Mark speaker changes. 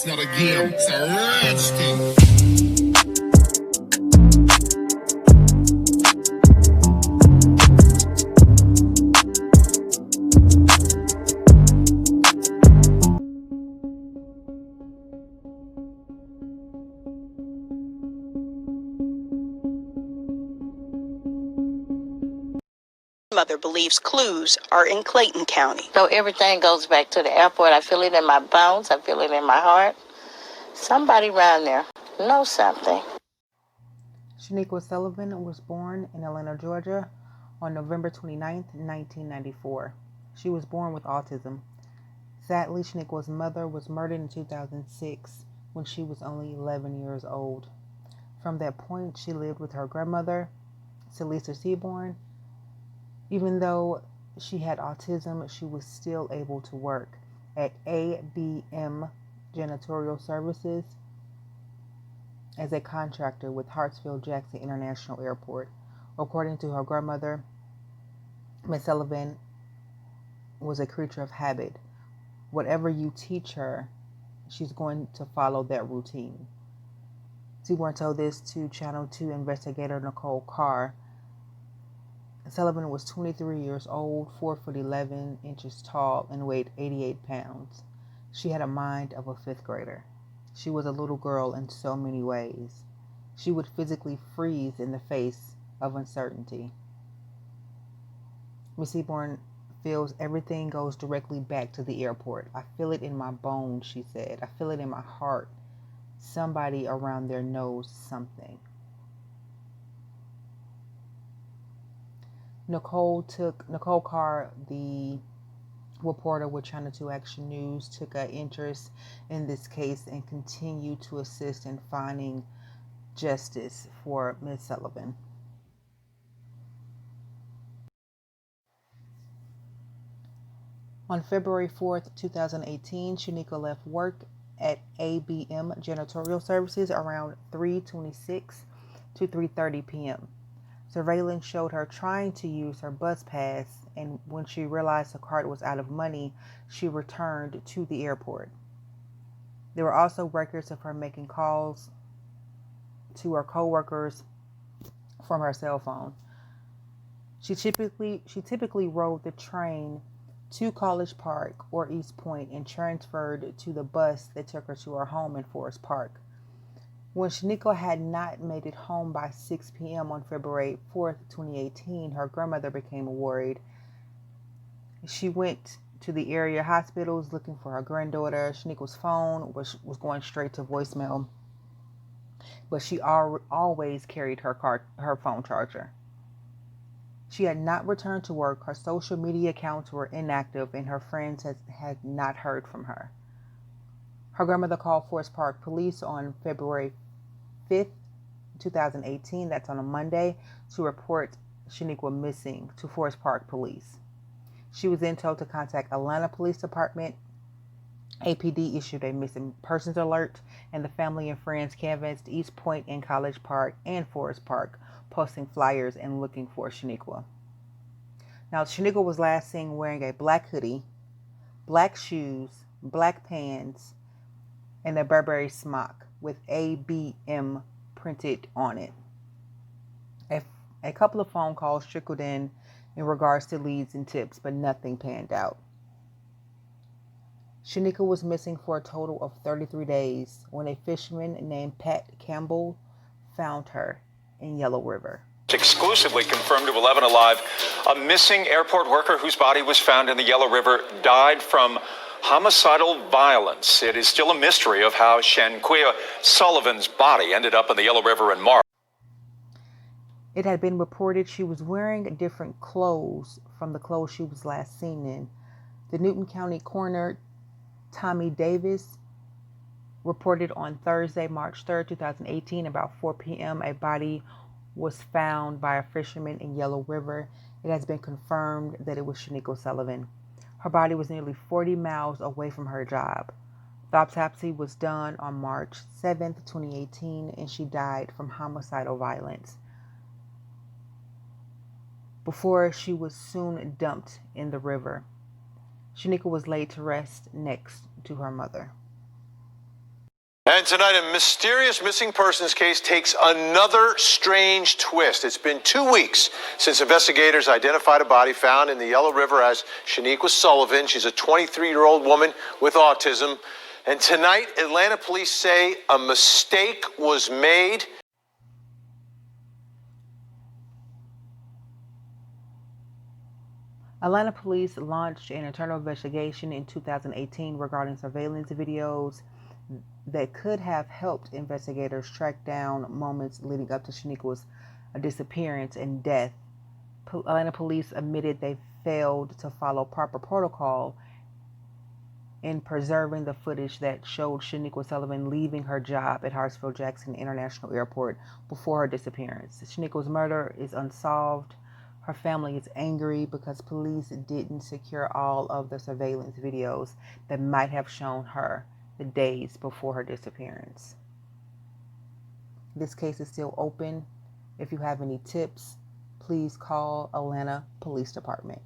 Speaker 1: It's not a game, it's a rich thing.
Speaker 2: Mother believes clues are in Clayton County.
Speaker 3: So everything goes back to the airport. I feel it in my bones. I feel it in my heart. Somebody around there knows something.
Speaker 4: Shanequa Sullivan was born in Atlanta, Georgia on November 29, 1994. She was born with autism. Sadly, Shanequa's mother was murdered in 2006 when she was only 11 years old. From that point, she lived with her grandmother, Celisa Seaborn. Even though she had autism, she was still able to work at ABM Janitorial Services as a contractor with Hartsfield-Jackson International Airport. According to her grandmother, Ms. Sullivan was a creature of habit. Whatever you teach her, she's going to follow that routine. Seaborn told this to Channel 2 investigator Nicole Carr. Sullivan was 23 years old, 4 foot 11 inches tall, and weighed 88 pounds. She had a mind of a fifth grader. She was a little girl in so many ways. She would physically freeze in the face of uncertainty. Ms. Seaborn feels everything goes directly back to the airport. I feel it in my bones, she said. I feel it in my heart. Somebody around there knows something. Nicole Carr, the reporter with Channel 2 Action News, took an interest in this case and continued to assist in finding justice for Ms. Sullivan. On February 4th, 2018, Shanequa left work at ABM Janitorial Services around 3:26 to 3:30 p.m. Surveillance showed her trying to use her bus pass, and when she realized the card was out of money, she returned to the airport. There were also records of her making calls to her coworkers from her cell phone. She typically rode the train to College Park or East Point and transferred to the bus that took her to her home in Forest Park. When Shanequa had not made it home by 6 p.m. on February 4th, 2018, her grandmother became worried. She went to the area hospitals looking for her granddaughter. Shanequa's phone was going straight to voicemail, but she always carried her phone charger. She had not returned to work. Her social media accounts were inactive, and her friends had not heard from her. Her grandmother called Forest Park Police on February 5th, 2018, that's on a Monday, to report Shanequa missing to Forest Park Police. She was then told to contact Atlanta Police Department. APD issued a missing persons alert, and the family and friends canvassed East Point and College Park and Forest Park, posting flyers and looking for Shanequa. Now, Shanequa was last seen wearing a black hoodie, black shoes, black pants, and a Burberry smock with ABM printed on it. A couple of phone calls trickled in regards to leads and tips, but nothing panned out. Shanequa was missing for a total of 33 days when a fisherman named Pat Campbell found her in Yellow River.
Speaker 5: Exclusively confirmed to 11 Alive, a missing airport worker whose body was found in the Yellow River died from homicidal violence. It is still a mystery of how Shanequa Sullivan's body ended up in the Yellow River in March.
Speaker 4: It had been reported she was wearing different clothes from the clothes she was last seen in. The Newton County coroner, Tommy Davis, reported on Thursday, March 3rd, 2018, about 4 p.m., a body was found by a fisherman in Yellow River. It has been confirmed that it was Shanequa Sullivan. Her body was nearly 40 miles away from her job. The autopsy was done on March 7th, 2018, and she died from homicidal violence before she was soon dumped in the river. Shanequa was laid to rest next to her mother.
Speaker 6: And tonight, a mysterious missing persons case takes another strange twist. It's been 2 weeks since investigators identified a body found in the Yellow River as Shanequa Sullivan. She's a 23-year-old woman with autism. And tonight, Atlanta police say a mistake was made.
Speaker 4: Atlanta police launched an internal investigation in 2018 regarding surveillance videos that could have helped investigators track down moments leading up to Shanequa's disappearance and death. Atlanta police admitted they failed to follow proper protocol in preserving the footage that showed Shanequa Sullivan leaving her job at Hartsfield-Jackson International Airport before her disappearance. Shanequa's murder is unsolved. Her family is angry because police didn't secure all of the surveillance videos that might have shown her the days before her disappearance. This case is still open. If you have any tips, please call Atlanta Police Department.